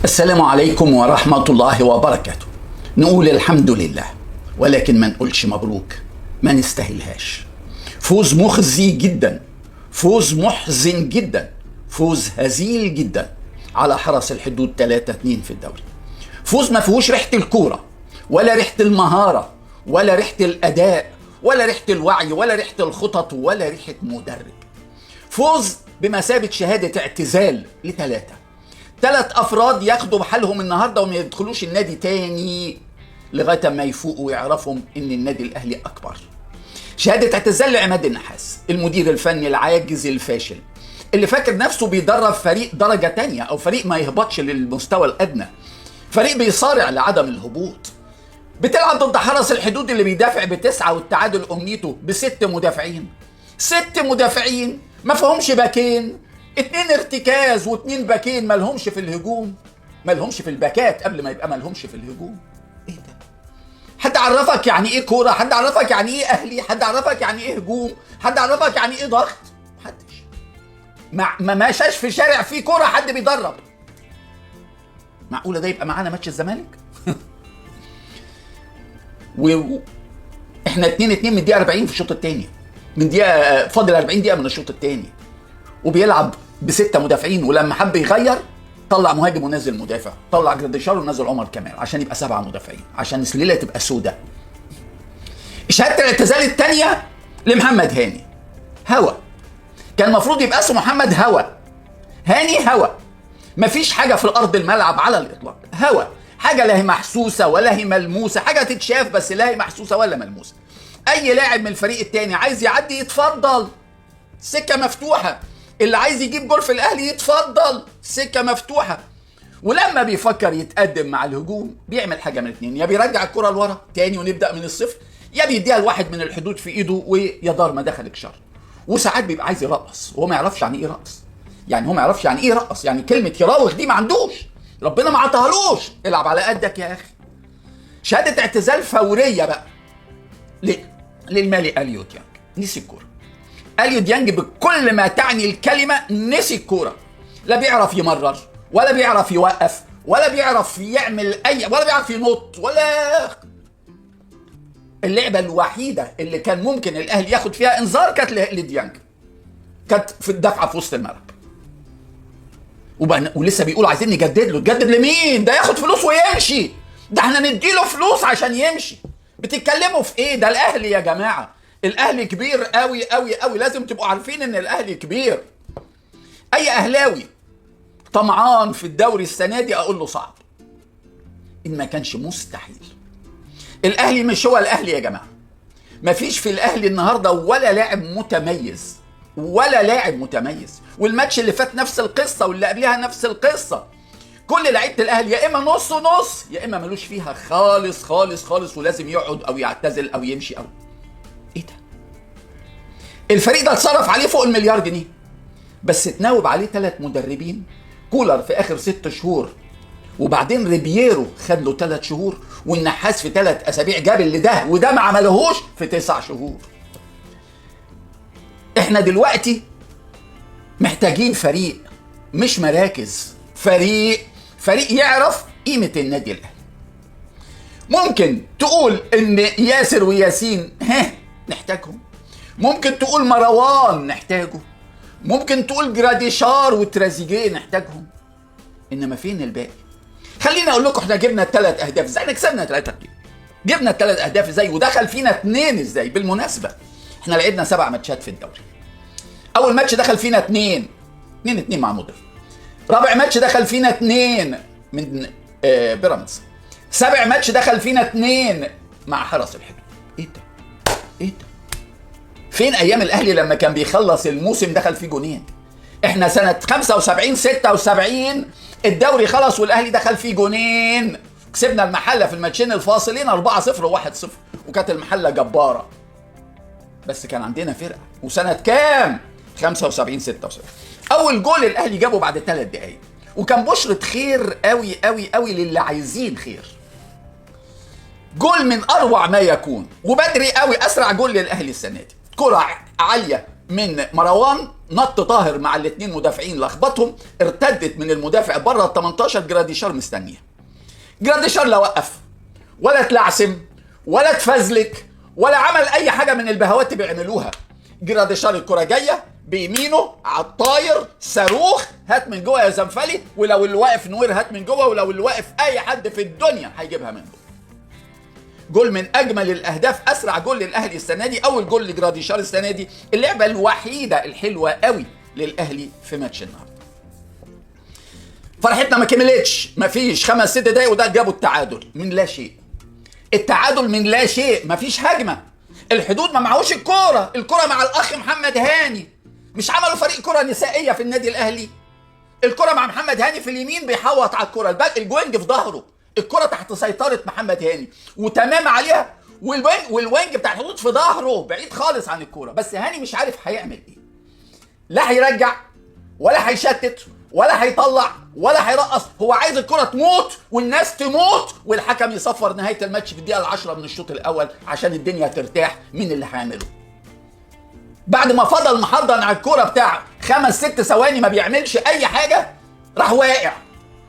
السلام عليكم ورحمة الله وبركاته. نقول الحمد لله، ولكن ما نقولش مبروك، ما نستاهلهاش. فوز مخزي جدا، فوز محزن جدا، فوز هزيل جدا على حرس الحدود 3-2 في الدوري. فوز ما فيهوش ريحة الكورة ولا ريحة المهارة ولا ريحة الأداء ولا ريحة الوعي ولا ريحة الخطط ولا ريحة مدرب. فوز بمثابة شهادة اعتزال ثلاث أفراد ياخدوا بحالهم النهاردة وما يدخلوش النادي تاني لغاية ما يفوقوا ويعرفوا إن النادي الأهلي أكبر. شهادة اعتزال لعماد النحاس، المدير الفني العاجز الفاشل اللي فاكر نفسه بيدرب فريق درجة تانية أو فريق ما يهبطش للمستوى الأدنى، فريق بيصارع لعدم الهبوط. بتلعب ضد حرس الحدود اللي بيدافع ب9 والتعادل أمنيته ب6 مدافعين، 6 مدافعين ما فيهمش باكين، 2 ارتكاز و2 باكين ما لهمش في الهجوم، ما لهمش في الباكات قبل ما يبقى ما لهمش في الهجوم. ايه ده؟ حد عرفك يعني ايه كوره؟ حد عرفك يعني ايه اهلي؟ حد عرفك يعني ايه هجوم؟ حد عرفك يعني ايه ضغط؟ محدش. ما ماشاش في شارع فيه كوره حد بيدرب. معقوله ده يبقى معانا ماتش الزمالك؟ احنا 2-2 من الدقيقه 40 في الشوط الثاني، من دقيقه فاضل 40 دقيقه من الشوط الثاني، وبيلعب ب6 مدافعين، ولما حب يغير طلع مهاجم ونزل مدافع، طلع جراديشار ونزل عمر كمال عشان يبقى 7 مدافعين، عشان الليله تبقى سودة. شهاده الاعتزال الثانيه لمحمد هاني، هوا. كان المفروض يبقى اسمه محمد هوا، هاني هوا. مفيش حاجه في الارض الملعب على الاطلاق، هوا، حاجه لا هي محسوسه ولا هي ملموسه، حاجه تتشاف بس لا هي محسوسه ولا ملموسه. اي لاعب من الفريق الثاني عايز يعدي يتفضل، السكه مفتوحه. اللي عايز يجيب جول في الاهلي يتفضل، السكه مفتوحه. ولما بيفكر يتقدم مع الهجوم بيعمل حاجه من اتنين: يا بيرجع الكره لورا تاني ونبدا من الصفر، يا بيديها لواحد من الحدود في ايده ويا دار ما دخلك شر. وساعات بيبقى عايز يرقص وهو ما يعرفش يعني ايه رقص، يعني هو ما يعرفش يعني ايه رقص، يعني كلمه يراوغ دي ما عندوش، ربنا ما عطاهالوش. العب على قدك يا اخي. شهاده اعتزال فوريه بقى للمالي اليو ديانج، نسي الكوره. اليو ديانج بكل ما تعني الكلمه نسي الكوره، لا بيعرف يمرر ولا بيعرف يوقف ولا بيعرف يعمل ولا بيعرف ينط ولا. اللعبه الوحيده اللي كان ممكن الاهلي ياخد فيها انذار كانت لديانج، كانت في الدفعه في وسط الملعب. ولسه بيقولوا عايزين نجدد له. تجدد لمين؟ ده ياخد فلوس ويمشي، ده احنا نديله فلوس عشان يمشي. بتتكلموا في ايه؟ ده الاهلي يا جماعه، الاهلي كبير قوي قوي قوي، لازم تبقوا عارفين ان الاهلي كبير. اي اهلاوي طمعان في الدوري السنه دي اقول له صعب، ان ما كانش مستحيل. الاهلي مش هو الاهلي يا جماعه، مفيش في الاهلي النهارده ولا لاعب متميز، ولا لاعب متميز. والماتش اللي فات نفس القصه واللي قبلها نفس القصه. كل لعيبه الاهلي يا اما نص نص يا اما ملوش فيها خالص خالص خالص، ولازم يقعد او يعتزل او يمشي او ايه ده. الفريق ده اتصرف عليه فوق المليار جنيه، بس اتناوب عليه 3 مدربين. كولر في اخر 6 شهور، وبعدين ريبييرو خد له 3 شهور، والنحاس في 3 أسابيع جاب اللي ده وده ما عملهوش في 9 شهور. احنا دلوقتي محتاجين فريق، مش مراكز، فريق يعرف قيمة النادي الاهلي. ممكن تقول ان ياسر وياسين نحتاجهم، ممكن تقول مروان نحتاجه، ممكن تقول جراديشار وترازيجيه نحتاجهم، انما فين الباقي؟ خليني اقول لكم احنا جبنا 3 اهداف ازاي، احنا كسبنا 3 كتير. جبنا 3 اهداف ازاي ودخل فينا 2 ازاي؟ بالمناسبه احنا لعبنا 7 ماتشات في الدوري. اول ماتش دخل فينا 2 مع مودر. رابع ماتش دخل فينا 2 من بيراميدز. 7 ماتش دخل فينا 2 مع حرس الحدود. ايه ده؟ ايه ده؟ فين ايام الاهلي لما كان بيخلص الموسم دخل فيه جونين؟ احنا سنه 75 76 الدوري خلص والاهلي دخل فيه جونين. كسبنا المحله في الماتشين الفاصلين 4-0 و1-0، وكانت المحله جباره، بس كان عندنا فرقه. وسنه كام؟ 75 76 اول جول الاهلي جابه بعد 3 دقايق، وكان بشرة خير قوي قوي قوي للي عايزين خير. جول من اروع ما يكون وبدري قوي، اسرع جول للاهلي السنه دي. كره عاليه من مروان نط طاهر مع الاثنين مدافعين لخبطهم، ارتدت من المدافع بره ال 18، جراديشار مستنيه. جراديشار لا وقف ولا اتلعثم ولا اتفزلك ولا عمل اي حاجه من البهوات اللي بيعملوها. جراديشار الكره جايه بيمينه على الطاير، صاروخ، هات من جوه يا زنفلي، ولو اللي واقف نوير هات من جوه، ولو اللي واقف اي حد في الدنيا هيجيبها من جوه. جول من اجمل الاهداف، اسرع جول للاهلي السنه دي، اول جول لجراديشار السنه دي، اللعبه الوحيده الحلوه قوي للاهلي في ماتش النهارده. فرحتنا ما كملتش، ما فيش 5-6 دقايق وده جابوا التعادل من لا شيء. التعادل من لا شيء، ما فيش هجمه، الحدود ما معهوش الكره مع الاخ محمد هاني. مش عملوا فريق كره نسائيه في النادي الاهلي؟ الكره مع محمد هاني في اليمين بيحوط على الكره، الجوينج في ظهره، الكره تحت سيطره محمد هاني وتمام عليها، والوينج بتاع الحدود في ظهره بعيد خالص عن الكره، بس هاني مش عارف هيعمل ايه. لا هيرجع ولا هيشتت ولا هيطلع ولا هيرقص، هو عايز الكره تموت والناس تموت والحكم يصفر نهايه الماتش في الدقيقه 10 من الشوط الاول عشان الدنيا ترتاح من اللي هيعمله. بعد ما فضل محضن على الكوره بتاع 5-6 ثواني ما بيعملش اي حاجه، راح واقع،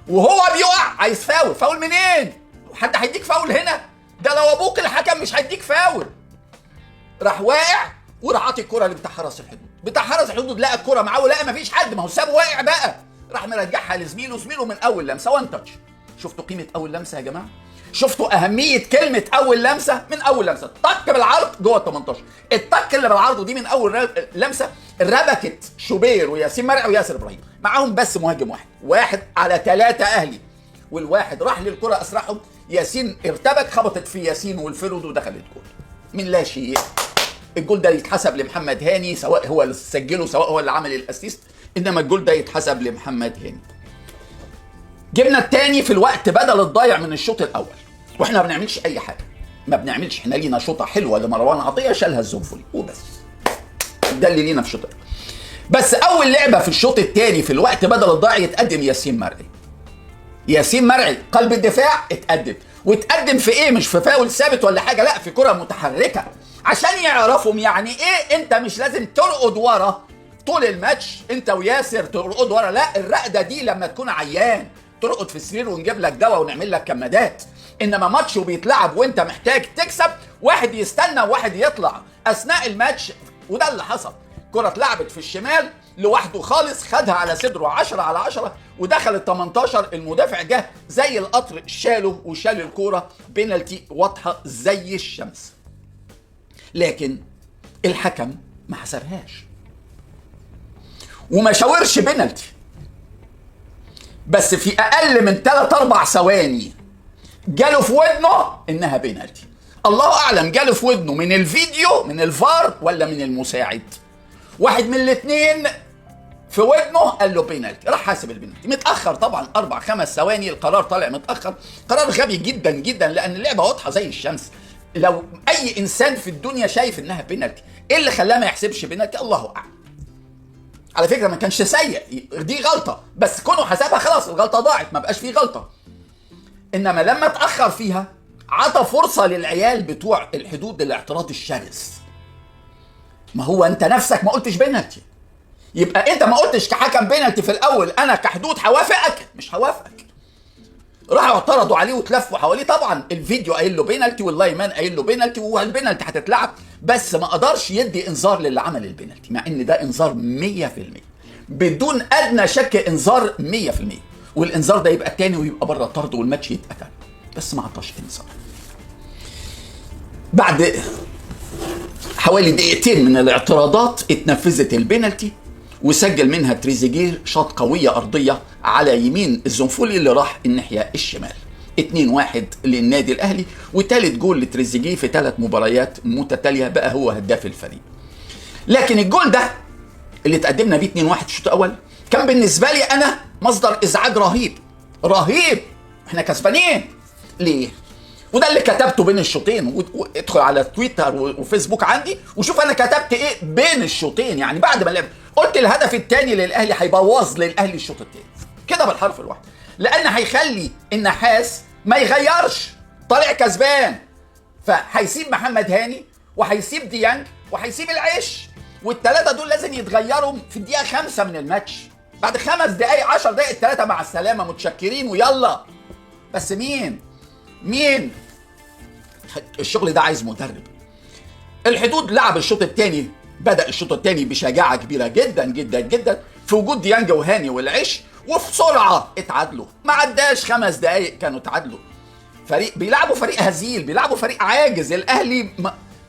وهو بيقع عايز فاول منين؟ حد هيديك فاول هنا؟ ده لو ابوك الحكم مش هيديك فاول. راح واقع وراح عاطي الكوره اللي بتاع حرس الحدود، بتاع حرس الحدود لقى الكوره معاه ولقى مفيش حد، ما هو سابه واقع بقى، راح مرجعها لزميله من اول لمسه، وان تاتش. شفتوا قيمه اول لمسه يا جماعه؟ شفتوا اهميه كلمه اول لمسه؟ من اول لمسه طق بالعرض جوه ال 18، الطق اللي بالعرض دي من اول لمسه ربكت شوبير وياسين مرعي وياسر ابراهيم، معاهم بس مهاجم واحد على 3 اهلي، والواحد راح للكره اسرعهم، ياسين ارتبك، خبطت في ياسين والفرد ودخلت جول من لا شيء. الجول ده يتحسب لمحمد هاني، سواء هو اللي سجله سواء هو اللي عمل الاسيست، انما الجول ده يتحسب لمحمد هاني. جبنا الثاني في الوقت بدل الضايع من الشوط الاول، واحنا ما بنعملش اي حاجه، ما بنعملش، احنا لينا شوطه حلوه لمروان عطيه شالها الزنفلي وبس، ده اللي لينا في الشوط الاول. بس اول لعبه في الشوط الثاني في الوقت بدل الضايع يتقدم ياسين مرعي قلب الدفاع، اتقدم في ايه؟ مش في فاول ثابت ولا حاجه، لا في كره متحركه، عشان يعرفهم يعني ايه انت مش لازم ترقد ورا طول الماتش، انت وياسر ترقد ورا، لا، الرقده دي لما تكون عيان ترقد في السرير ونجيب لك دواء ونعمل لك كمادات، انما ماتش وبيتلعب وانت محتاج تكسب، واحد يستنى وواحد يطلع اثناء الماتش، وده اللي حصل. كرة اتلعبت في الشمال لوحده خالص، خدها على صدره 10 على 10 ودخل ال 18، المدافع جه زي القطر شاله وشال الكرة، بينالتي واضحة زي الشمس. لكن الحكم ما حسبهاش وما شاورش بينالتي، بس في اقل من 3-4 ثواني جاله في ودنه انها بينالتي. الله اعلم جاله في ودنه من الفيديو من الفار ولا من المساعد، واحد من الاثنين في ودنه قال له بينالتي، راح حاسب البينالتي متاخر طبعا 4-5 ثواني، القرار طالع متاخر، قرار غبي جدا جدا لان اللعبه واضحه زي الشمس. لو اي انسان في الدنيا شايف انها بينالتي، ايه اللي خلاه ما يحسبش بينالتي؟ الله اعلم. على فكره ما كانش سيء، دي غلطه، بس كونه حسبها خلاص الغلطه ضاعت، ما بقاش فيه غلطه. انما لما اتاخر فيها عطى فرصه للعيال بتوع الحدود الاعتراض الشرس. ما هو انت نفسك ما قلتش بينالتي، يبقى انت ما قلتش كحكم بينالتي في الاول، انا كحدود هوافقك؟ مش هوافقك. راحوا اعترضوا عليه وتلفوا حواليه، طبعا الفيديو قايل له بينالتي واللايمان قايل له بينالتي والبينالتي هتتلعب، بس ما قدرش يدي انذار للي عمل البينالتي، مع ان ده انذار 100% بدون ادنى شك، انذار 100%، والانذار ده يبقى الثاني ويبقى بره الطرد والماتش يتقتل، بس ما عطاش انذار. بعد حوالي دقيقتين من الاعتراضات اتنفذت البينالتي، وسجل منها تريزيجيه شوط قوية أرضية على يمين الزنفولي اللي راح الناحية الشمال. 2-1 للنادي الأهلي، وثالث جول لتريزيجيه في 3 مباريات متتالية، بقى هو هداف الفريق. لكن الجول ده اللي تقدمنا بيه 2-1 الشوط الأول كان بالنسبة لي أنا مصدر إزعاج رهيب. احنا كسبانين ليه؟ وده اللي كتبته بين الشوطين، وادخل على تويتر وفيسبوك عندي وشوف انا كتبت ايه بين الشوطين، يعني بعد ما لعب قلت الهدف الثاني للاهلي هيبوظ للاهلي الشوط الثاني كده بالحرف الواحد، لان هيخلي النحاس ما يغيرش، طالع كسبان، فهيسيب محمد هاني وهيسيب ديانج وهيسيب العيش، والثلاثه دول لازم يتغيروا في الدقيقه 5 من الماتش. بعد 5 دقائق 10 دقائق الثلاثه مع السلامه متشكرين ويلا. بس مين الشغل ده عايز مدرب. الحدود لعب الشوط الثاني، بدأ الشوط الثاني بشجاعة كبيرة جدا جدا جدا في وجود ديانج وهاني والعش، وفي سرعة اتعادلوا. ما عداش 5 دقايق كانوا اتعادلوا. فريق بيلعبوا فريق هزيل، بيلعبوا فريق عاجز. الاهلي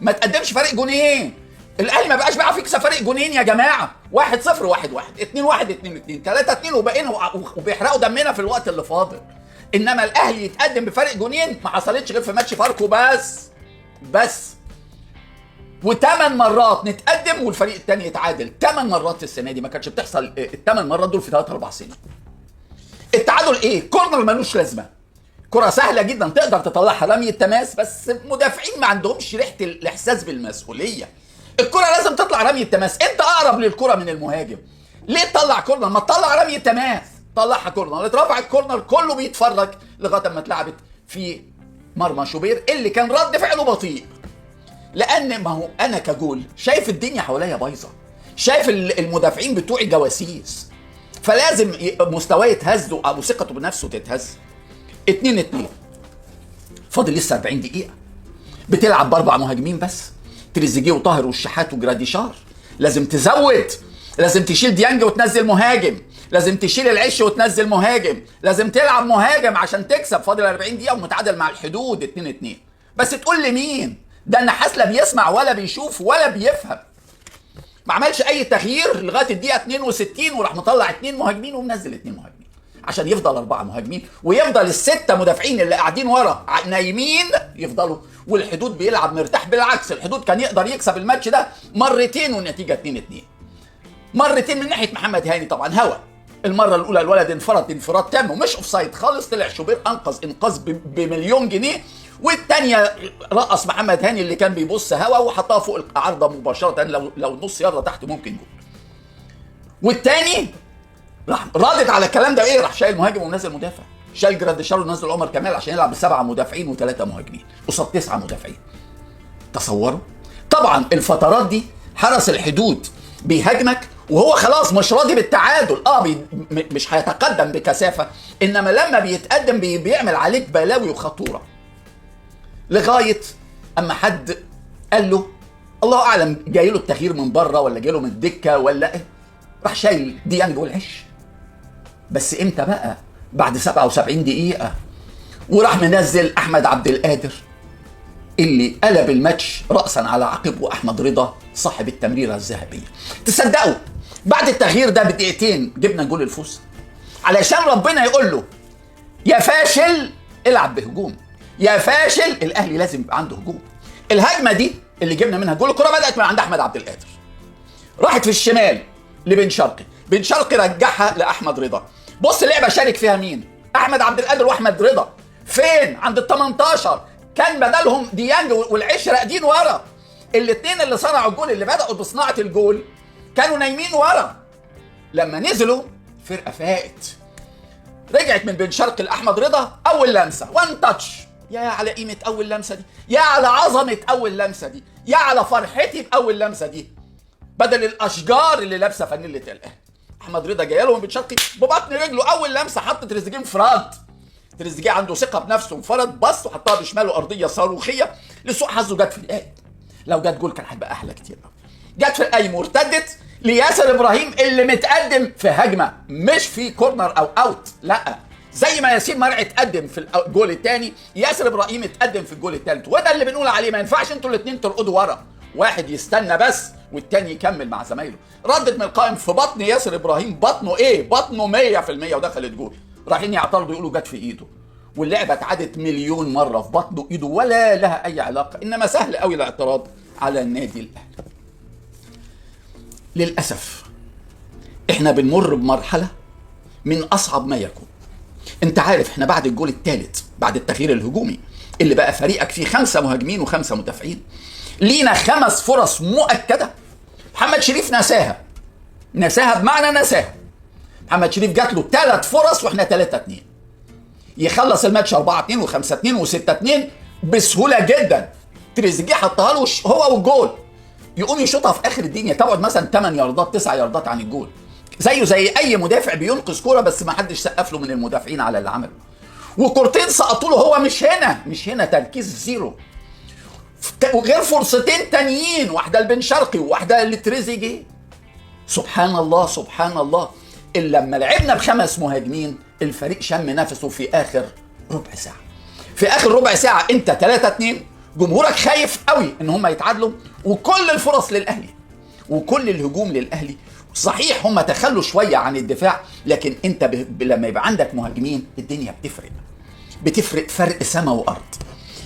ما تقدمش فريق جونين. الاهلي ما بقاش بيعرف يكسب فريق جونين يا جماعة. 1-0 1-1 2-1 2-2 3-2 وبقينا وبيحرقوا دمنا في الوقت اللي فاضل. انما الاهلي يتقدم بفرق جونين ما حصلتش غير في ماتش فاركو بس. و8 مرات نتقدم والفريق الثاني يتعادل. 8 مرات السنه دي ما كانتش بتحصل. ال8 مرات دول في 3-4 سنين. التعادل ايه؟ كورنر ملوش لازمه. كره سهله جدا تقدر تطلعها رميه تماس، بس مدافعين ما عندهمش ريحه الاحساس بالمسؤوليه. الكره لازم تطلع رميه تماس. انت اقرب للكره من المهاجم. ليه تطلع كورنر؟ ما تطلع رميه تماس. طلعها كورنر، اترفعت كورنر كله بيتفرج لغايه ما اتلعبت في مرمى شوبير اللي كان رد فعله بطيء. لان ما هو انا كجول شايف الدنيا حواليا بايظه، شايف المدافعين بتوعي جواسيس، فلازم مستواه يتهز او ثقته بنفسه تتهز. 2-2 فاضل لسه 40 دقيقه، بتلعب ب4 مهاجمين بس، تريزيجيه وطاهر والشحات وجراديشار. لازم تزود، لازم تشيل ديانج وتنزل مهاجم، لازم تشيل العش وتنزل مهاجم، لازم تلعب مهاجم عشان تكسب. فاضل 40 دقيقه ومتعادل مع الحدود 2-2. بس تقول لي مين؟ ده النحاس لا بيسمع ولا بيشوف ولا بيفهم. ما عملش اي تغيير لغايه الدقيقه 62 وراح مطلع 2 مهاجمين ومنزل 2 مهاجمين عشان يفضل 4 مهاجمين، ويفضل ال6 مدافعين اللي قاعدين ورا نايمين يفضلوا، والحدود بيلعب مرتاح. بالعكس الحدود كان يقدر يكسب الماتش ده مرتين والنتيجه 2-2. مرتين من ناحيه محمد هاني طبعا هوا. المره الاولى الولد انفراد تام ومش اوفسايد خالص، طلع شوبير انقذ بمليون جنيه. والثانيه رقص محمد هاني اللي كان بيبص هوا وحطها فوق العارضه مباشره، لو نص يارده تحت ممكن جول. والثاني راح رادت على الكلام ده ايه؟ راح شايل مهاجم ونزل مدافع، شايل جراديشار ونزل عمر كمال عشان يلعب ب7 مدافعين و3 مهاجمين قصاد 9 مدافعين. تصوروا. طبعا الفترات دي حرس الحدود بيهاجمك وهو خلاص مش راضي بالتعادل. مش هيتقدم بكثافه، انما لما بيتقدم بيعمل عليك بلاوي وخطوره. لغايه اما حد قال له الله اعلم جاي له التغيير من بره ولا جاي له من الدكه ولا ايه، راح شايل ديانج والعش. بس امتى بقى؟ بعد 77 دقيقه، وراح منزل احمد عبد القادر اللي قلب الماتش رأسا على عقب، واحمد رضا صاحب التمريره الذهبيه. تصدقوا بعد التغيير ده بدقيقتين جبنا جول الفوز، علشان ربنا يقول له يا فاشل العب بهجوم، يا فاشل الاهلي لازم يبقى عنده هجوم. الهجمه دي اللي جبنا منها جول، الكره بدات من عند احمد عبد القادر، راحت في الشمال لبن شرقي، بن شرقي رجعها لاحمد رضا. بص اللعبه شارك فيها مين؟ احمد عبد القادر واحمد رضا. فين؟ عند ال18. كان بدلهم ديانج والعش راقدين ورا. الاثنين اللي صنعوا الجول اللي بداوا بصناعه الجول كانوا نايمين ورا. لما نزلوا فرقه فاقت، رجعت من بن شرقي لاحمد رضا. اول لمسه 1 تاتش، يا على قيمه اول لمسه دي، يا على عظمه اول لمسه دي، يا على فرحتي باول لمسه دي، بدل الاشجار اللي لابسه فانيله الاهلي. احمد رضا جاي له من بن شرقي ببطن رجله، اول لمسه حط تريزيجيه انفراد. تريزيجيه عنده ثقه بنفسه، انفرد بص وحطها بشماله ارضيه صاروخيه، لسوء حظه جت في القايم. لو جت جول كان هيبقى احلى كتير. جت في القايم وارتدت لياسر ابراهيم اللي متقدم في هجمه، مش في كورنر او اوت، لا، زي ما ياسين مرعي اتقدم في الجول الثاني ياسر ابراهيم اتقدم في الجول الثالث. وده اللي بنقول عليه، ما ينفعش انتوا الاثنين ترقدوا ورا، واحد يستنى بس والتاني يكمل مع زمايله. ردت من القائم في بطن ياسر ابراهيم، بطنه ايه؟ بطنه 100% ودخلت جول. رايحين يعترضوا يقولوا جت في ايده، واللعبه اتعادت مليون مره في بطنه ايده ولا لها اي علاقه. انما سهل قوي الاعتراض على النادي الاهلي. للاسف احنا بنمر بمرحله من اصعب ما يكون. انت عارف احنا بعد الجول الثالث، بعد التغيير الهجومي اللي بقى فريقك فيه 5 مهاجمين و5 مدافعين، لينا 5 فرص مؤكده. محمد شريف نساها بمعنى نساها. محمد شريف جات له 3 فرص واحنا 3-2، يخلص الماتش 4-2 و5-2 و6-2 بسهوله جدا. تريزيجيه حطها له هو والجول، يقوم يشوطها في اخر الدنيا، تقعد مثلا 8 ياردات 9 ياردات عن الجول، زيه زي اي مدافع بينقذ كوره، بس ما حدش سقف له من المدافعين على اللي عمله. وكورتين سقطوا له، هو مش هنا تركيز زيرو. وغير فرصتين تانيين، واحده لبن شرقي وواحده لتريزيجيه. سبحان الله سبحان الله. إلا لما لعبنا ب5 مهاجمين الفريق شم نفسه في اخر ربع ساعه. في اخر ربع ساعه انت 3-2، جمهورك خايف قوي ان هم يتعادلوا، وكل الفرص للاهلي وكل الهجوم للاهلي. صحيح هم تخلوا شويه عن الدفاع، لكن انت لما يبقى عندك مهاجمين الدنيا بتفرق فرق سما وارض.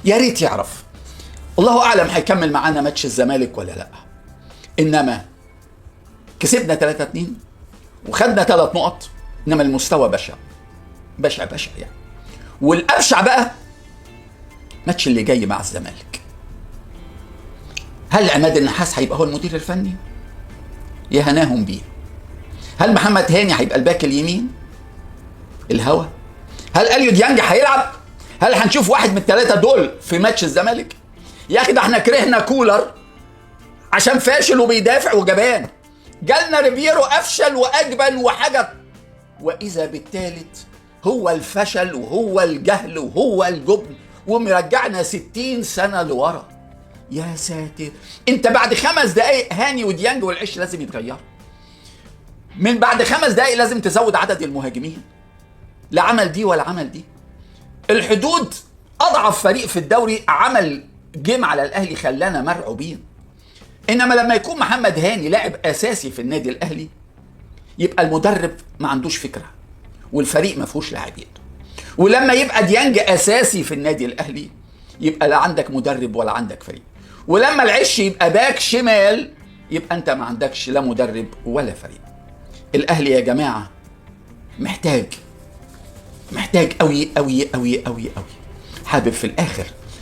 يا ريت يعرف، الله اعلم هيكمل معانا ماتش الزمالك ولا لا. انما كسبنا 3-2 وخدنا 3 نقط، انما المستوى بشع بشع بشع يعني. والابشع بقى ماتش اللي جاي مع الزمالك. هل عماد النحاس هيبقى هو المدير الفني؟ يا هناهم بيه. هل محمد هاني هيبقى الباك اليمين؟ الهوا. هل اليو ديانج هيلعب؟ هل هنشوف واحد من ال3 دول في ماتش الزمالك؟ يا اخي ده احنا كرهنا كولر عشان فاشل وبيدافع وجبان، جالنا ريفيرو افشل واجبن وحاجه، واذا بالثالث هو الفشل وهو الجهل وهو الجبن، ومرجعنا 60 سنه لورا. يا ساتر. انت بعد 5 دقايق هاني وديانج والعش لازم يتغيروا. من بعد 5 دقايق لازم تزود عدد المهاجمين. لا عمل دي ولا عمل دي. الحدود اضعف فريق في الدوري عمل جيم على الاهلي خلانا مرعوبين. انما لما يكون محمد هاني لاعب اساسي في النادي الاهلي، يبقى المدرب ما عندوش فكره والفريق ما فيهوش لاعبين. ولما يبقى ديانج اساسي في النادي الاهلي، يبقى لا عندك مدرب ولا عندك فريق. ولما العش يبقى باك شمال، يبقى انت ما عندكش لا مدرب ولا فريق. الاهلي يا جماعه محتاج قوي قوي قوي قوي قوي. حابب في الاخر